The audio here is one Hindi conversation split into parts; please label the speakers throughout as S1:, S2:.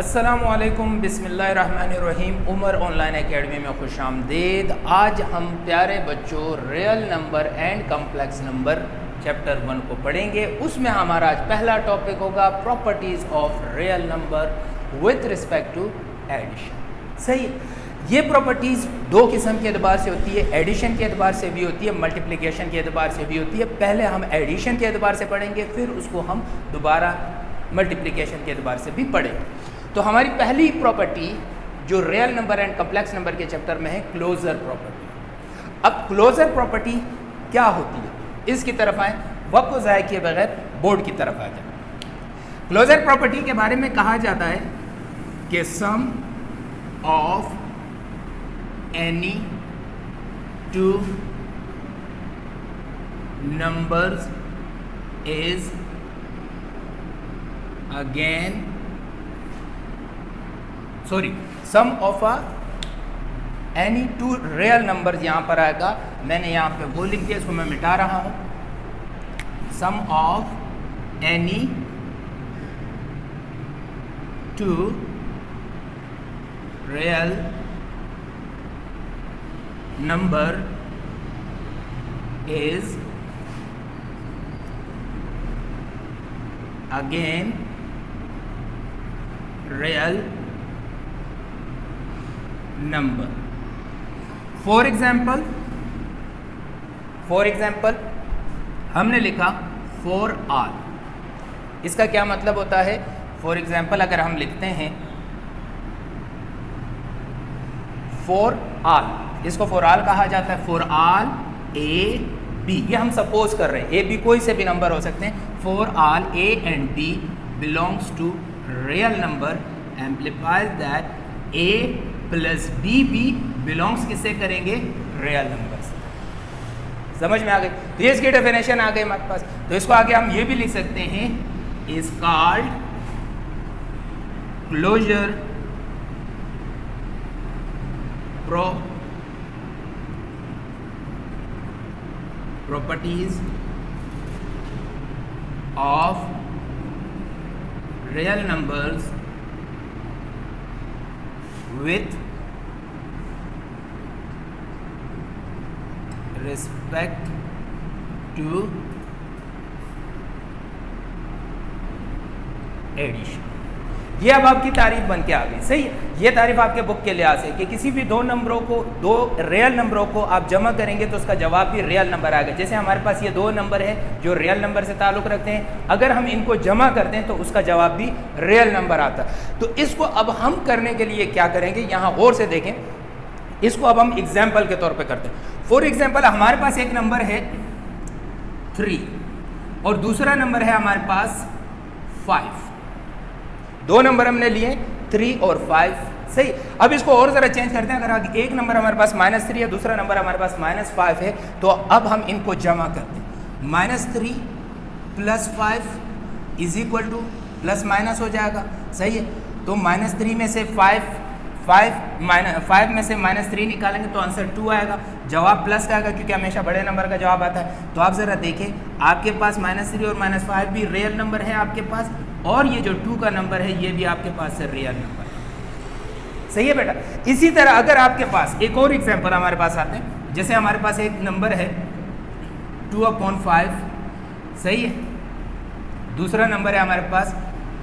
S1: अस्सलामुअलैकुम बिस्मिल्लाहिर्रहमानिर्रहीम। उमर ऑनलाइन एकेडमी में खुश आमदीद। आज हम प्यारे बच्चों real number and complex number chapter 1 को पढ़ेंगे। उसमें हमारा आज पहला टॉपिक होगा properties of real number with respect to addition. सही, ये प्रॉपर्टीज़ दो किस्म के एतबार से होती है, एडिशन के एतबार से भी होती है, मल्टीप्लिकेशन के एतबार से भी होती है। पहले हम एडिशन के एतबार से पढ़ेंगे, फिर उसको हम दोबारा मल्टीप्लिकेशन के एतबार से भी पढ़ेंगे। तो हमारी पहली प्रॉपर्टी जो real number and complex number के चैप्टर में है, क्लोजर प्रॉपर्टी। अब क्लोजर प्रॉपर्टी क्या होती है, इसकी तरफ आए, वक्त को ज़ाया किए बगैर बोर्ड की तरफ आ जाए। क्लोजर प्रॉपर्टी के बारे में कहा जाता है कि sum of any two numbers is again sum of any two real number यहाँ पर आएगा। मैंने यहाँ पे वो लिख दिया, इसको मैं मिटा रहा हूँ। Sum of any two real number is again real number. For example हमने लिखा फॉर ऑल। इसका क्या मतलब होता है? फॉर एग्जाम्पल अगर हम लिखते हैं फॉर ऑल, इसको फॉर ऑल कहा जाता है। फॉर ऑल ए बी, ये हम सपोज कर रहे हैं, ए बी कोई से भी नंबर हो सकते हैं। For all A and B belongs to real number amplifies that A plus B भी बिलोंग्स किससे करेंगे? रियल नंबर से। समझ में आ गई? तो ये इसकी डेफिनेशन आ गई हमारे पास। तो इसको आगे हम ये भी लिख सकते हैं, is called closure properties of real numbers with respect to addition. ये अब आपकी तारीफ बन के आ गई। सही है, ये तारीफ आपके बुक के लिहाज से कि किसी भी दो नंबरों को, दो रियल नंबरों को आप जमा करेंगे तो उसका जवाब भी रियल नंबर आएगा। जैसे हमारे पास ये दो नंबर है जो रियल नंबर से ताल्लुक़ रखते हैं, अगर हम इनको जमा करते हैं तो उसका जवाब भी रियल नंबर आता है। तो इसको अब हम करने के लिए क्या करेंगे, यहाँ और से देखें, इसको अब हम एग्जाम्पल के तौर पर करते हैं। फॉर एग्जाम्पल हमारे पास एक नंबर है 3 और दूसरा नंबर है हमारे पास 5। दो नंबर हमने लिए 3 और 5। सही, अब इसको और ज़रा चेंज करते हैं। अगर एक नंबर हमारे पास -3 है, दूसरा नंबर हमारे पास -5 है, तो अब हम इनको जमा करते हैं। -3 + 5 = +- हो जाएगा। सही है, तो -3 में से 5 में से -3 निकालेंगे तो आंसर 2 आएगा। जवाब प्लस का आएगा क्योंकि हमेशा बड़े नंबर का जवाब आता है। तो आप ज़रा देखें, आपके पास -3 और -5 भी रियल नंबर है आपके पास, और ये जो 2 का नंबर है ये भी आपके पास से रियल नंबर है। सही है बेटा। इसी तरह अगर आपके पास एक और एग्जांपल हमारे पास आते हैं, जैसे हमारे पास एक नंबर है 2/5। सही है, दूसरा नंबर है हमारे पास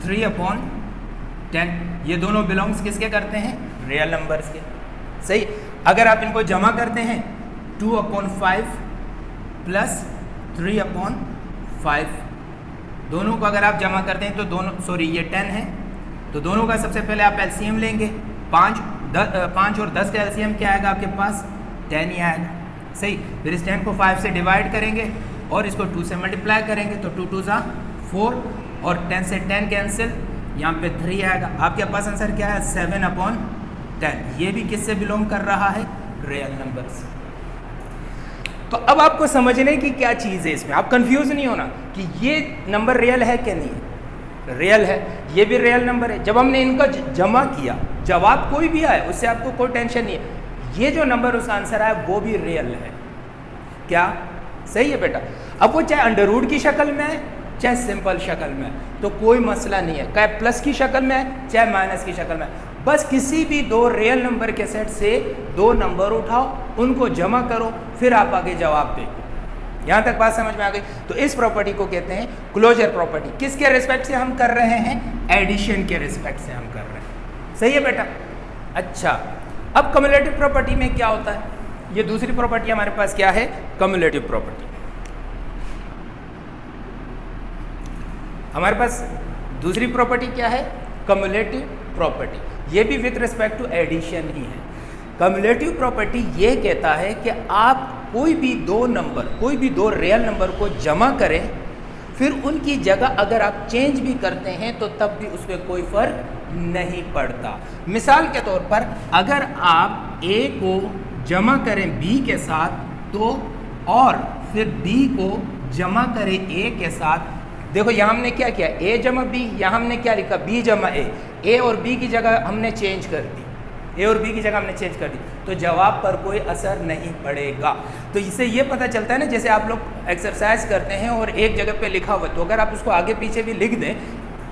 S1: 3/10। ये दोनों बिलोंग्स किसके करते हैं? रियल नंबर्स के। सही, अगर आप इनको जमा करते हैं 2/5 + 3/5, दोनों को अगर आप जमा करते हैं तो दोनों, ये 10 है, तो दोनों का सबसे पहले आप एलसीएम लेंगे। 5 और 10 का एलसीएम क्या आएगा आपके पास? 10 ही आएगा। सही, फिर इस 10 को 5 से डिवाइड करेंगे और इसको 2 से मल्टीप्लाई करेंगे, तो 2 2 = 4 और 10 से 10 कैंसिल, यहाँ पे 3 आएगा। आपके पास आंसर क्या है? 7/10। ये भी किससे बिलोंग कर रहा है? रियल नंबर से। तो अब आपको समझने की क्या चीज़ है इसमें, आप कंफ्यूज नहीं होना कि ये नंबर रियल है कि नहीं है। रियल है, ये भी रियल नंबर है। जब हमने इनका जमा किया, जवाब कोई भी आए उससे आपको कोई टेंशन नहीं है। ये जो नंबर उसका आंसर आया वो भी रियल है। क्या? सही है बेटा। अब वो चाहे अंडर रूट की शक्ल में है चाहे सिंपल शक्ल में है, तो कोई मसला नहीं है, चाहे प्लस की शक्ल में है चाहे माइनस की शक्ल में है। बस किसी भी दो रियल नंबर के सेट से दो नंबर उठाओ, उनको जमा करो, फिर आप आगे जवाब दो। यहाँ तक बात समझ में आ गई? तो इस प्रॉपर्टी को कहते हैं क्लोजर प्रॉपर्टी। किसके रिस्पेक्ट से हम कर रहे हैं? एडिशन के रिस्पेक्ट से हम कर रहे हैं। सही है बेटा? अच्छा, अब कम्युलेटिव प्रॉपर्टी में क्या होता है? ये दूसरी प्रॉपर्टी हमारे पास क्या है? Cumulative property. हमारे पास दूसरी प्रॉपर्टी क्या है? Cumulative property. ये भी विथ रिस्पेक्ट टू एडिशन ही है। कम्युलेटिव प्रॉपर्टी ये कहता है कि आप कोई भी दो नंबर, कोई भी दो रियल नंबर को जमा करें, फिर उनकी जगह अगर आप चेंज भी करते हैं तो तब भी उसमें कोई फर्क नहीं पड़ता। मिसाल के तौर पर अगर आप A को जमा करें B के साथ तो, और फिर B को जमा करें A के साथ, देखो यहाँ हमने क्या किया? A जमा B, यहाँ हमने क्या लिखा? B जमा A और B की जगह हमने चेंज कर दी, A और B की जगह हमने चेंज कर दी, तो जवाब पर कोई असर नहीं पड़ेगा। तो इससे ये पता चलता है ना, जैसे आप लोग एक्सरसाइज करते हैं और एक जगह पे लिखा हुआ, तो अगर आप उसको आगे पीछे भी लिख दें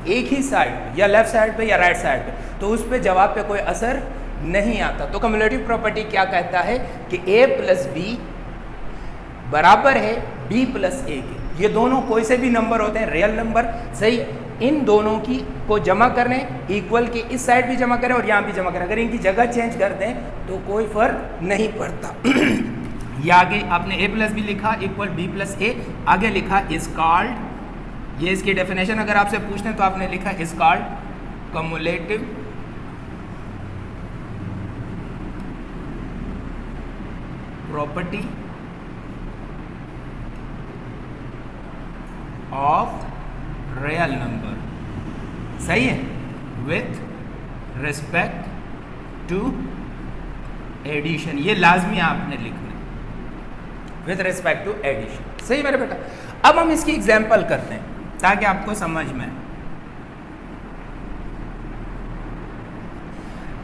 S1: एक ही साइड, या लेफ्ट साइड पे या राइट साइड पे, तो उस पर जवाब पे कोई असर नहीं आता। तो कम्युलेटिव प्रॉपर्टी क्या कहता है कि A प्लस B बराबर है B प्लस A के। ये दोनों कोई से भी नंबर होते हैं, रियल नंबर, सही। इन दोनों की को जमा करें, इक्वल के इस साइड भी जमा करें और यहाँ भी जमा करें, अगर इनकी जगह चेंज कर दें तो कोई फर्क नहीं पड़ता। ये आगे आपने A प्लस बी लिखा इक्वल B प्लस A, आगे लिखा इज कॉल्ड, ये इसकी डेफिनेशन अगर आपसे पूछते हैं तो आपने लिखा is called cumulative property of real number. सही है? विथ रिस्पेक्ट टू एडिशन, ये लाजमी आपने लिखना है, विथ रिस्पेक्ट टू एडिशन। सही मेरे बेटा? अब हम इसकी एग्जांपल करते हैं ताकि आपको समझ में आए।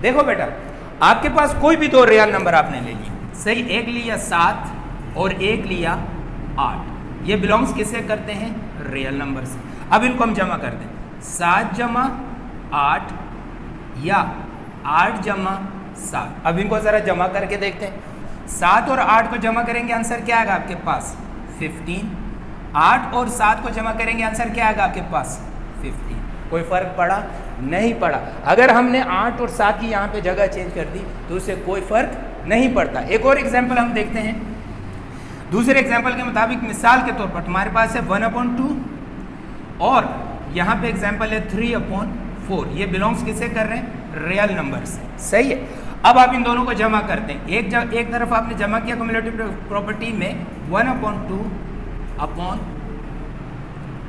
S1: देखो बेटा, आपके पास कोई भी दो रियल नंबर आपने ले लिए, सही। एक लिया 7 और एक लिया 8। ये बिलोंग्स किससे करते हैं? रियल नंबर से। अब इनको हम जमा कर दें, 7 जमा 8 या 8 जमा 7। अब इनको ज़रा जमा करके देखते हैं। 7 और 8 को जमा करेंगे, आंसर क्या आएगा आपके पास? 15। 8 और 7 को जमा करेंगे, आंसर क्या आएगा आपके पास? 15। कोई फ़र्क पड़ा? नहीं पड़ा। अगर हमने 8 और 7 की यहाँ पे जगह चेंज कर दी तो उससे कोई फ़र्क नहीं पड़ता। एक और एग्जाम्पल हम देखते हैं। दूसरे एग्जाम्पल के मुताबिक, मिसाल के तौर पर तुम्हारे पास है 1/2 और यहाँ पे एग्जाम्पल है 3/4। ये बिलोंग्स किससे कर रहे हैं? रियल नंबर से। सही है? अब आप इन दोनों को जमा करते हैं। एक तरफ आपने जमा किया कम्युलेटिव प्रॉपर्टी में 1/2 अपॉन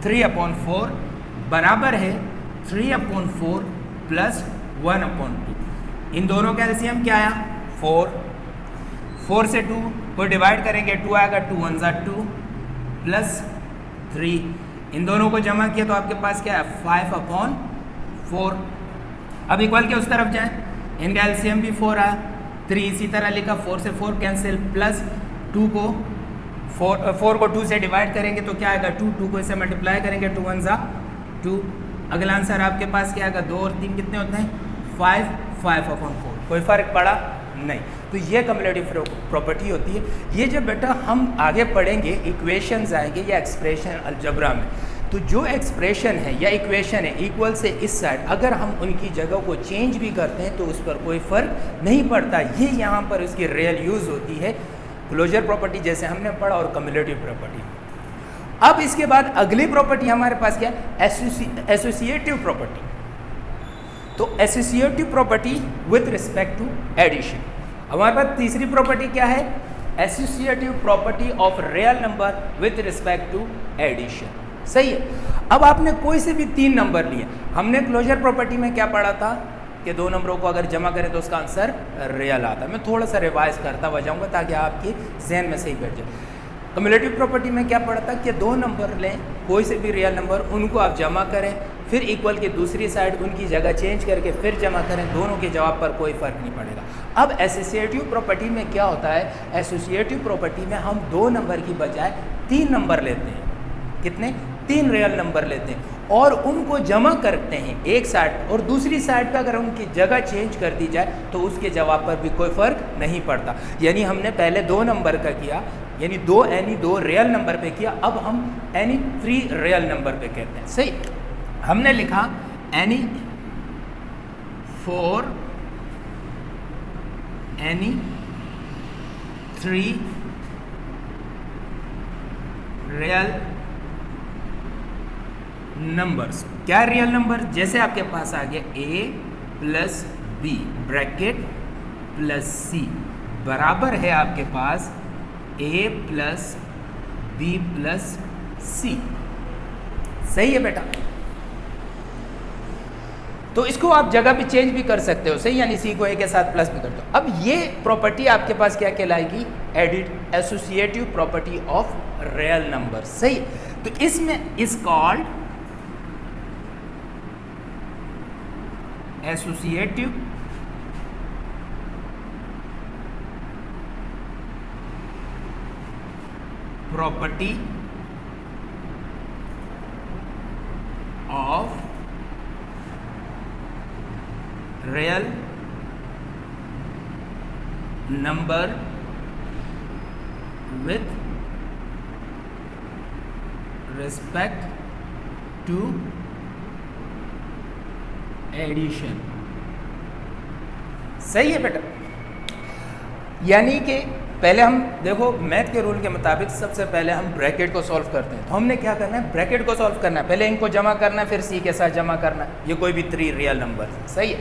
S1: 3/4 बराबर है 3/4 प्लस 1/2। इन दोनों का एलसीएम क्या आया? 4। 4 से 2 को डिवाइड करेंगे, 2 आएगा, 2 1 ज़ा 2 प्लस 3। इन दोनों को जमा किया तो आपके पास क्या है? 5/4। अब इक्वल के उस तरफ जाएं, इनका एलसीएम भी 4 आया, 3 इसी तरह लिखा, 4 से 4 कैंसिल, प्लस 2 को 4 को 2 से डिवाइड करेंगे तो क्या आएगा? 2 को इससे मल्टीप्लाई करेंगे, 2 1 ज़ा 2। अगला आंसर आपके पास क्या आएगा? 2 और 3 कितने होते हैं? 5/4। कोई फ़र्क पड़ा? नहीं। तो ये कम्युलेटिव प्रॉपर्टी होती है। ये जब बेटा हम आगे पढ़ेंगे, इक्वेशंस आएंगे या एक्सप्रेशन अलजबरा में, तो जो एक्सप्रेशन है या इक्वेशन है इक्वल से इस साइड, अगर हम उनकी जगह को चेंज भी करते हैं तो उस पर कोई फ़र्क नहीं पड़ता। ये यहाँ पर उसकी रियल यूज़ होती है, क्लोजर प्रॉपर्टी जैसे हमने पढ़ा और कम्युलेटिव प्रॉपर्टी। अब इसके बाद अगली प्रॉपर्टी हमारे पास क्या है? Associative property. तो associative property with respect to addition. हमारे पास तीसरी प्रॉपर्टी क्या है? Associative property of real number with respect to addition. सही है? अब आपने कोई से भी 3 नंबर लिए, हमने क्लोजर प्रॉपर्टी में क्या पढ़ा था कि दो नंबरों को अगर जमा करें तो उसका आंसर रियल आता है। मैं थोड़ा सा रिवाइज करता हुआ जाऊँगा ताकि आपके जहन में सही बैठ जाए। कम्युलेटिव प्रॉपर्टी में क्या पढ़ा था कि 2 नंबर लें, कोई से भी रियल नंबर, उनको आप जमा करें, फिर इक्वल की दूसरी साइड उनकी जगह चेंज करके फिर जमा करें, दोनों के जवाब पर कोई फ़र्क नहीं पड़ेगा। अब एसोसिएटिव प्रॉपर्टी में क्या होता है? एसोसिएटिव प्रॉपर्टी में हम 2 नंबर की बजाय 3 नंबर लेते हैं। कितने? 3 रियल नंबर लेते हैं और उनको जमा करते हैं एक साइड, और दूसरी साइड पे अगर उनकी जगह चेंज कर दी जाए तो उसके जवाब पर भी कोई फ़र्क नहीं पड़ता। यानी हमने पहले 2 नंबर का किया, यानी 2 रियल नंबर पे किया, अब हम एनी 3 रियल नंबर पे कहते हैं। सही, हमने लिखा एनी 4 एनी 3 रियल नंबर्स। क्या रियल नंबर? जैसे आपके पास आ गया a plus B bracket plus C बराबर है आपके पास a plus B plus C. सही है बेटा? तो इसको आप जगह भी चेंज भी कर सकते हो, सही, यानी सी को a के साथ प्लस भी कर दो। अब ये प्रॉपर्टी आपके पास क्या कहलाएगी? Associative property of real number. सही, तो इसमें is called associative property of real number with respect to addition. सही है बेटा? यानी कि पहले हम देखो मैथ के रूल के मुताबिक सबसे पहले हम ब्रैकेट को सॉल्व करते हैं। तो हमने क्या करना है? ब्रैकेट को सॉल्व करना है, पहले इनको जमा करना है, फिर सी के साथ जमा करना है। ये कोई भी 3 रियल नंबर है। सही है?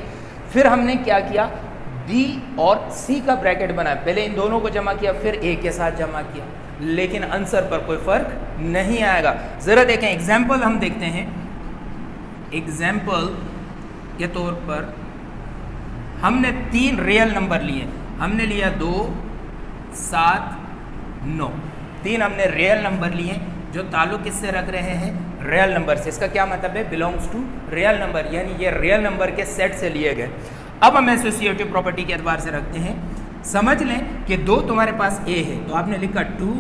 S1: फिर हमने क्या किया? बी और सी का ब्रैकेट बनाया, पहले इन दोनों को जमा किया, फिर ए के साथ जमा किया, लेकिन आंसर पर कोई फर्क नहीं आएगा। ज़रा देखें, एग्जाम्पल हम देखते हैं। एग्जाम्पल के तौर पर हमने 3 रियल नंबर लिए, हमने लिया 2 7 9, 3 हमने रियल नंबर लिए जो ताल्लुक किससे रख रहे हैं? रियल नंबर से। इसका क्या मतलब है? बिलोंग्स टू रियल नंबर, यानी ये रियल नंबर के सेट से लिए गए। अब हम एसोसिएटिव प्रॉपर्टी के एतबार से रखते हैं। समझ लें कि 2 तुम्हारे पास a है, तो आपने लिखा 2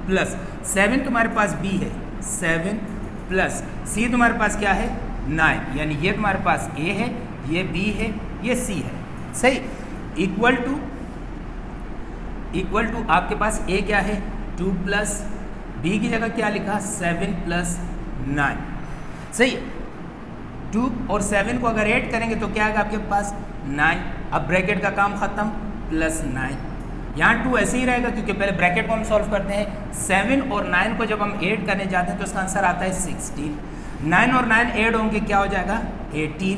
S1: प्लस 7 तुम्हारे पास b है, 7 प्लस c तुम्हारे पास क्या है? 9, यानी ये तुम्हारे पास a है, ये b है, ये c है। सही, इक्वल टू आपके पास a क्या है? 2 प्लस b की जगह क्या लिखा? 7 प्लस 9। सही, 2 और 7 को अगर ऐड करेंगे तो क्या आएगा आपके पास? 9। अब ब्रैकेट का काम खत्म, प्लस 9। यहाँ 2 ऐसे ही रहेगा क्योंकि पहले ब्रैकेट को हम सॉल्व करते हैं। 7 और 9 को जब हम ऐड करने जाते हैं तो इसका आंसर आता है 16। 9 और 9 ऐड होंगे, क्या हो जाएगा? 18।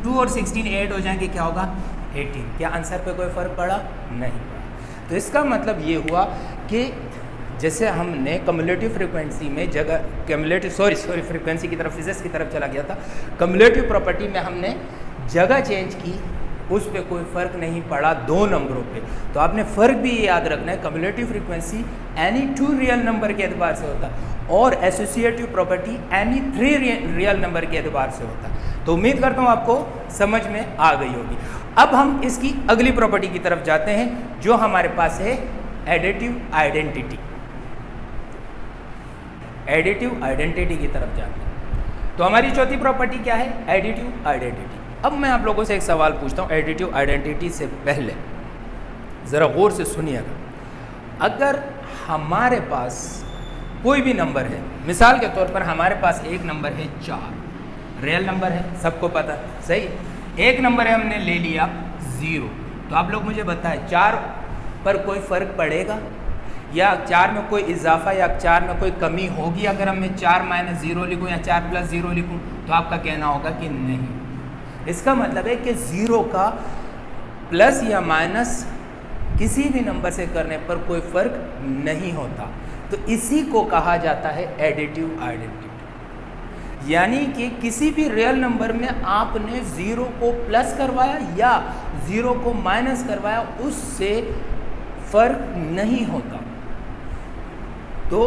S1: 2 और 16 ऐड हो जाएंगे, क्या होगा? 18। क्या आंसर पे कोई फ़र्क पड़ा? नहीं पड़ा। तो इसका मतलब ये हुआ कि जैसे हमने कम्युलेटिव फ्रीक्वेंसी में जगह फ्रीक्वेंसी की तरफ, फिजिक्स की तरफ चला गया था। कम्युलेटिव प्रॉपर्टी में हमने जगह चेंज की, उस पर कोई फ़र्क नहीं पड़ा 2 नंबरों पे। तो आपने फ़र्क भी ये याद रखना है, cumulative frequency any 2 real number के एतबार से होता है और associative property any 3 real number के एतबार से होता है। तो उम्मीद करता हूँ आपको समझ में आ गई होगी। अब हम इसकी अगली प्रॉपर्टी की तरफ जाते हैं जो हमारे पास है एडिटिव आइडेंटिटी। एडिटिव आइडेंटिटी की तरफ जाते हैं। तो हमारी चौथी प्रॉपर्टी क्या है? Additive identity. अब मैं आप लोगों से एक सवाल पूछता हूँ एडिटिव आइडेंटिटी से पहले, ज़रा गौर से सुनिएगा। अगर हमारे पास कोई भी नंबर है, मिसाल के तौर पर हमारे पास एक नंबर है 4, रियल नंबर है, सबको पता है। सही, एक नंबर है, हमने ले लिया 0। तो आप लोग मुझे बताएं 4 पर कोई फ़र्क पड़ेगा या 4 में कोई इजाफा या 4 में कोई कमी होगी अगर मैं 4 - 0 लिखूँ या 4 + 0 लिखूँ? तो आपका कहना होगा कि नहीं। इसका मतलब है कि 0 का प्लस या माइनस किसी भी नंबर से करने पर कोई फ़र्क नहीं होता। तो इसी को कहा जाता है एडिटिव आइडेंटिटी। यानी कि किसी भी रियल नंबर में आपने 0 को प्लस करवाया या 0 को माइनस करवाया, उससे फ़र्क नहीं होता। तो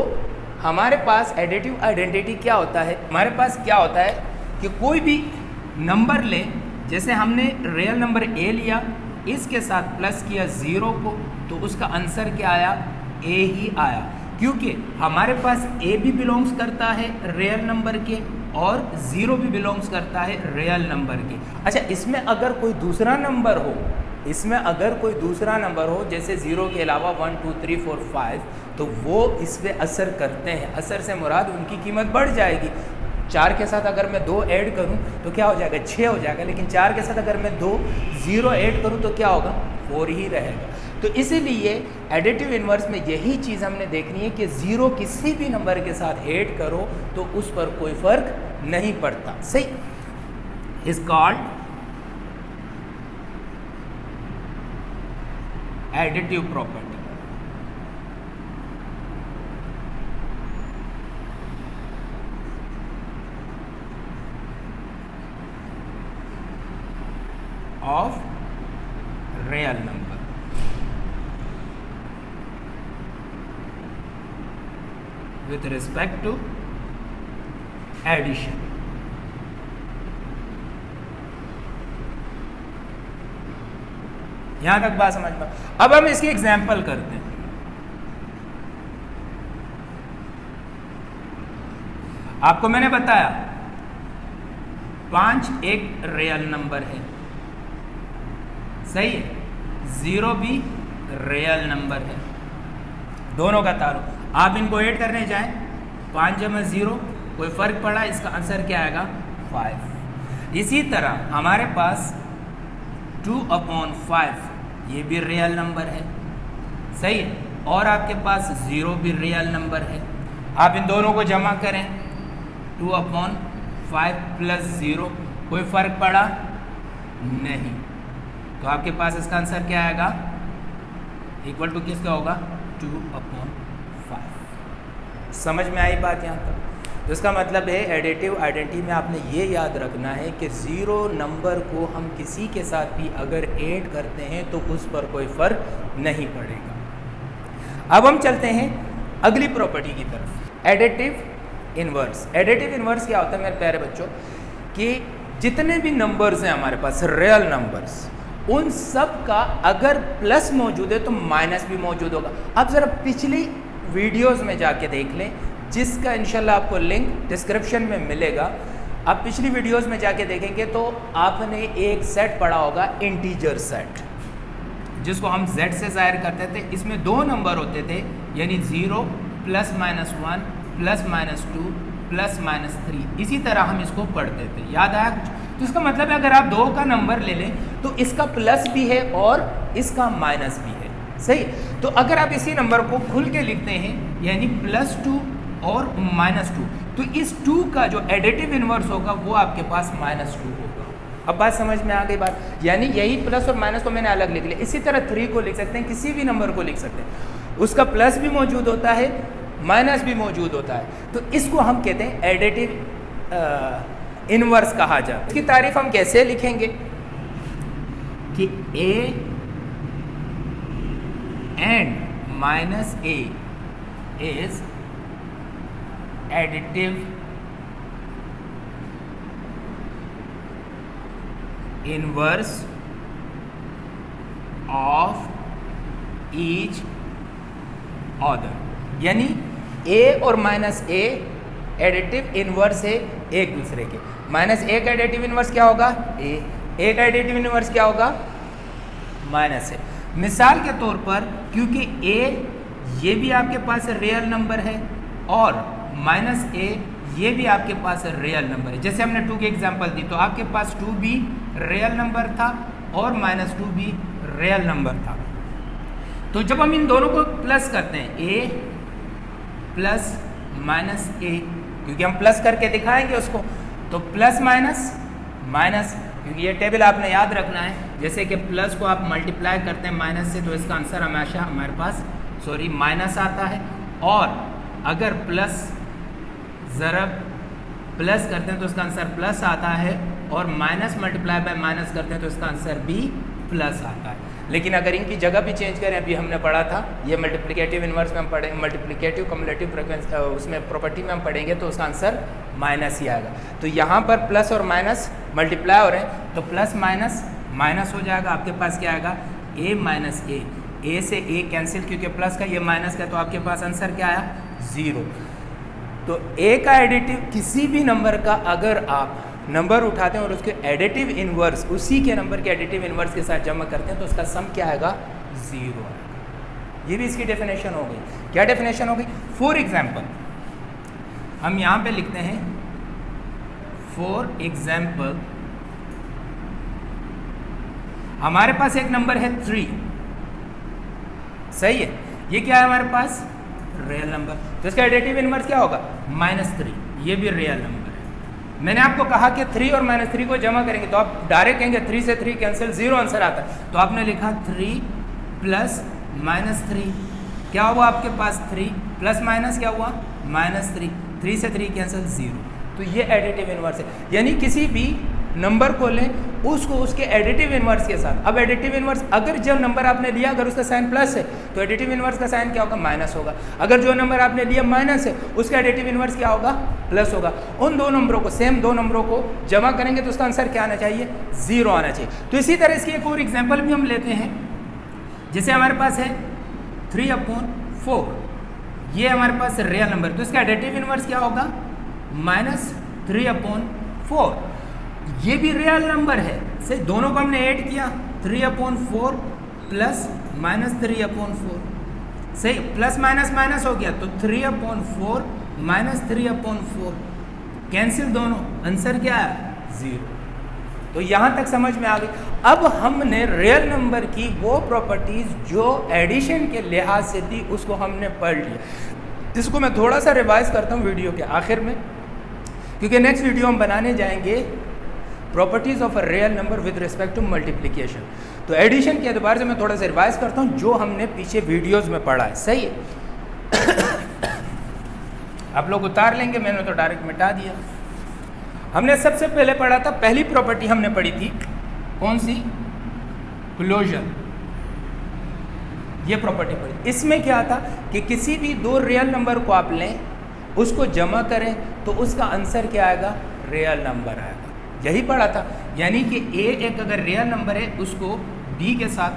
S1: हमारे पास एडिटिव आइडेंटिटी क्या होता है? हमारे पास क्या होता है कि कोई भी नंबर ले, जैसे हमने रियल नंबर a लिया, इसके साथ प्लस किया 0 को, तो उसका आंसर क्या आया? a ही आया, क्योंकि हमारे पास ए भी बिलोंग्स करता है रियल नंबर के और 0 भी बिलोंग्स करता है रियल नंबर के। अच्छा, इसमें अगर कोई दूसरा नंबर हो, जैसे 0 के अलावा 1 2 3 4 5, तो वो इस पर असर करते हैं। असर से मुराद उनकी कीमत बढ़ जाएगी। 4 के साथ अगर मैं 2 ऐड करूं तो क्या हो जाएगा, 6 हो जाएगा। लेकिन 4 के साथ अगर मैं 2 0 ऐड करूं तो क्या होगा, 4 ही रहेगा। तो इसीलिए एडिटिव इन्वर्स में यही चीज़ हमने देखनी है कि 0 किसी भी नंबर के साथ ऐड करो तो उस पर कोई फर्क नहीं पड़ता। सही, is called additive property. Of real number. With respect to addition. यहां तक बात समझ में। अब हम इसकी एग्जाम्पल करते हैं। आपको मैंने बताया 5 एक रियल नंबर है, सही है, 0 भी रियल नंबर है, दोनों का ताल्लुक। आप इनको ऐड करने जाएं, 5 जमा 0, कोई फर्क पड़ा, इसका आंसर क्या आएगा, 5। इसी तरह हमारे पास 2/5 ये भी रियल नंबर है, सही है, और आपके पास 0 भी रियल नंबर है। आप इन दोनों को जमा करें, 2/5 प्लस 0, कोई फर्क पड़ा नहीं, तो आपके पास इसका आंसर क्या आएगा, इक्वल टू किसका होगा, 2/5। समझ में आई बात यहाँ तक? तो इसका मतलब है एडिटिव आइडेंटिटी में आपने ये याद रखना है कि 0 नंबर को हम किसी के साथ भी अगर ऐड करते हैं तो उस पर कोई फ़र्क नहीं पड़ेगा। अब हम चलते हैं अगली प्रॉपर्टी की तरफ, एडिटिव इन्वर्स। एडिटिव इन्वर्स क्या होता है मेरे प्यारे बच्चों, कि जितने भी नंबर्स हैं हमारे पास रियल नंबर्स, उन सब का अगर प्लस मौजूद है तो माइनस भी मौजूद होगा। अब ज़रा पिछली वीडियोस में जाके देख लें, जिसका इंशाल्लाह आपको लिंक डिस्क्रिप्शन में मिलेगा। आप पिछली वीडियोस में जाके देखेंगे तो आपने एक सेट पढ़ा होगा, इंटीजर सेट, जिसको हम z से ज़ाहिर करते थे। इसमें 2 नंबर होते थे, यानी 0 +- 1 +-2 +-3। इसी तरह हम इसको पढ़ते थे, याद आया कुछ? तो इसका मतलब है अगर आप 2 का नंबर ले लें तो इसका प्लस भी है और इसका माइनस भी है, सही। तो अगर आप इसी नंबर को खुल के लिखते हैं, यानी +2 और -2, तो इस 2 का जो एडिटिव इन्वर्स होगा वो आपके पास -2 होगा। अब बात समझ में आ गई बात? यानी यही प्लस और माइनस को मैंने अलग लिख लिया। इसी तरह 3 को लिख सकते हैं, किसी भी नंबर को लिख सकते हैं, उसका प्लस भी मौजूद होता है, माइनस भी मौजूद होता है। तो इसको हम कहते हैं एडिटिव इन्वर्स कहा जाता है। इसकी तारीफ हम कैसे लिखेंगे कि a and -a is additive inverse of each other। यानी a और -a एडिटिव इन्वर्स है एक दूसरे के। -a का एडिटिव इन्वर्स क्या होगा, a का एडिटिव इन्वर्स क्या होगा, माइनस है। मिसाल के तौर पर, क्योंकि a ये भी आपके पास रियल नंबर है और -a ये भी आपके पास रियल नंबर है, जैसे हमने 2 की एग्जांपल दी, तो आपके पास 2 भी रियल नंबर था और -2 भी रियल नंबर था। तो जब हम इन दोनों को प्लस करते हैं, a प्लस -a, क्योंकि हम प्लस करके दिखाएंगे उसको, तो प्लस माइनस, क्योंकि ये टेबल आपने याद रखना है, जैसे कि प्लस को आप मल्टीप्लाई करते हैं माइनस से, तो इसका आंसर हमेशा हमारे पास माइनस आता है। और अगर प्लस ज़रब प्लस करते हैं तो इसका आंसर प्लस आता है, और माइनस मल्टीप्लाई बाय माइनस करते हैं तो इसका आंसर भी प्लस आता है। लेकिन अगर इनकी जगह भी चेंज करें, अभी हमने पढ़ा था, ये मल्टीप्लिकेटिव इन्वर्स में हम पढ़ेंगे, मल्टीप्लिकेटिव कम्युलेटिव फ्रीक्वेंसी उसमें प्रॉपर्टी में हम पढ़ेंगे, तो उसका आंसर माइनस ही आएगा। तो यहाँ पर प्लस और माइनस मल्टीप्लाई हो रहे हैं, तो प्लस माइनस हो जाएगा, आपके पास क्या आएगा, a - a से a कैंसिल, क्योंकि प्लस का ये माइनस का, तो आपके पास आंसर क्या आया, 0। तो ए का एडिटिव किसी भी नंबर का अगर आप नंबर उठाते हैं और उसके एडिटिव इनवर्स उसी के नंबर के एडिटिव इनवर्स के साथ जमा करते हैं तो उसका सम क्या आएगा? 0 आएगा। ये भी इसकी डेफिनेशन हो गई। क्या डेफिनेशन हो गई? फॉर एग्जाम्पल हम यहाँ पे लिखते हैं, फॉर एग्जाम्पल हमारे पास एक नंबर है 3, सही है। ये क्या है हमारे पास? Real number. तो इसका एडिटिव इनवर्स क्या होगा? -3। ये भी रियल नंबर है। मैंने आपको कहा कि 3 और -3 को जमा करेंगे तो आप डायरेक्ट कहेंगे 3 से 3 कैंसिल, 0 आंसर आता है। तो आपने लिखा 3 प्लस -3, क्या हुआ आपके पास? 3 प्लस माइनस क्या हुआ? -3, 3 से 3 कैंसिल, 0। तो ये एडिटिव इनवर्स है। यानी किसी भी नंबर को लें उसको उसके एडिटिव इनवर्स के साथ। अब एडिटिव इनवर्स अगर जो नंबर आपने लिया अगर उसका साइन प्लस है तो एडिटिव इनवर्स का साइन क्या होगा? माइनस होगा। अगर जो नंबर आपने लिया माइनस है उसका एडिटिव इनवर्स क्या होगा? प्लस होगा। उन दो नंबरों को, सेम दो नंबरों को जमा करेंगे तो उसका आंसर क्या आना चाहिए? 0 आना चाहिए। तो इसी तरह इसकी एक और एग्जाम्पल भी हम लेते हैं। जैसे हमारे पास है 3/4, ये हमारे पास रियल नंबर, तो इसका एडिटिव इनवर्स क्या होगा? -3/4। ये भी रियल नंबर है, सही। दोनों को हमने ऐड किया, 3/4 प्लस -3/4, सही। प्लस माइनस माइनस हो गया तो 3/4 -3/4 कैंसिल, दोनों आंसर क्या है? 0। तो यहाँ तक समझ में आ गई। अब हमने रियल नंबर की वो प्रॉपर्टीज जो एडिशन के लिहाज से थी उसको हमने पढ़ लिया। इसको मैं थोड़ा सा रिवाइज करता हूँ वीडियो के आखिर में, क्योंकि नेक्स्ट वीडियो हम बनाने जाएंगे properties of a real number with respect to multiplication. तो एडिशन के एतबार से मैं थोड़ा सा रिवाइज करता हूँ जो हमने पीछे वीडियोस में पढ़ा है, सही है। आप लोग उतार लेंगे, मैंने तो डायरेक्ट मिटा दिया। हमने सबसे पहले पढ़ा था, पहली प्रॉपर्टी हमने पढ़ी थी कौन सी? क्लोजर। ये प्रॉपर्टी पढ़ी। इसमें क्या था कि किसी भी दो रियल नंबर को आप लें, उसको जमा करें तो उसका आंसर क्या आएगा? रियल नंबर आएगा। यही पढ़ा था। यानी कि ए एक अगर रियल नंबर है उसको बी के साथ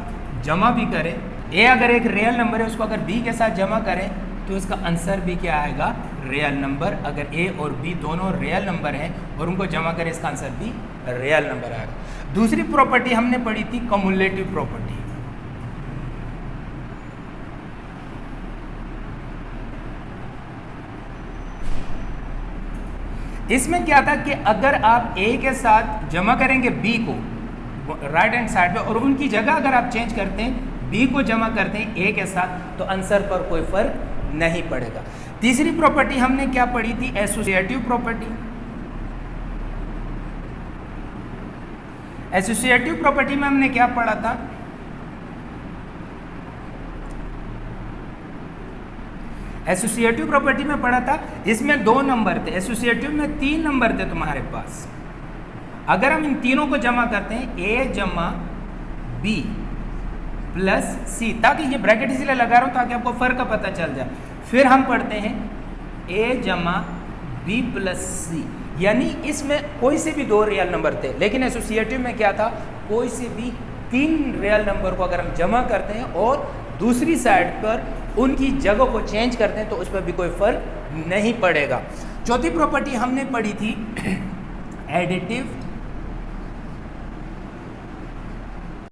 S1: जमा भी करें, ए अगर एक रियल नंबर है उसको अगर बी के साथ जमा करें तो इसका आंसर भी क्या आएगा? Real number. अगर ए और बी दोनों रियल नंबर हैं और उनको जमा करें इसका आंसर भी रियल नंबर आएगा। दूसरी प्रॉपर्टी हमने पढ़ी थी कम्युलेटिव प्रॉपर्टी। इसमें क्या था कि अगर आप ए के साथ जमा करेंगे बी को राइट हैंड साइड पे और उनकी जगह अगर आप चेंज करते हैं, बी को जमा करते हैं ए के साथ, तो आंसर पर कोई फर्क नहीं पड़ेगा। तीसरी प्रॉपर्टी हमने क्या पढ़ी थी? Associative property. एसोसिएटिव प्रॉपर्टी में हमने क्या पढ़ा था? एसोसिएटिव प्रॉपर्टी में पढ़ा था, इसमें 2 नंबर थे, एसोसिएटिव में 3 नंबर थे तुम्हारे पास। अगर हम इन तीनों को जमा करते हैं, ए जमा बी प्लस सी, ताकि ये ब्रैकेट इसलिए लगा रहा हूं ताकि आपको फर्क का पता चल जाए। फिर हम पढ़ते हैं ए जमा बी प्लस सी, यानी इसमें कोई से भी 2 रियल नंबर थे, लेकिन एसोसिएटिव में क्या था? कोई से भी 3 रियल नंबर को अगर हम जमा करते हैं और दूसरी साइड पर उनकी जगह को चेंज करते हैं तो उस पर भी कोई फर्क नहीं पड़ेगा। चौथी प्रॉपर्टी हमने पढ़ी थी एडिटिव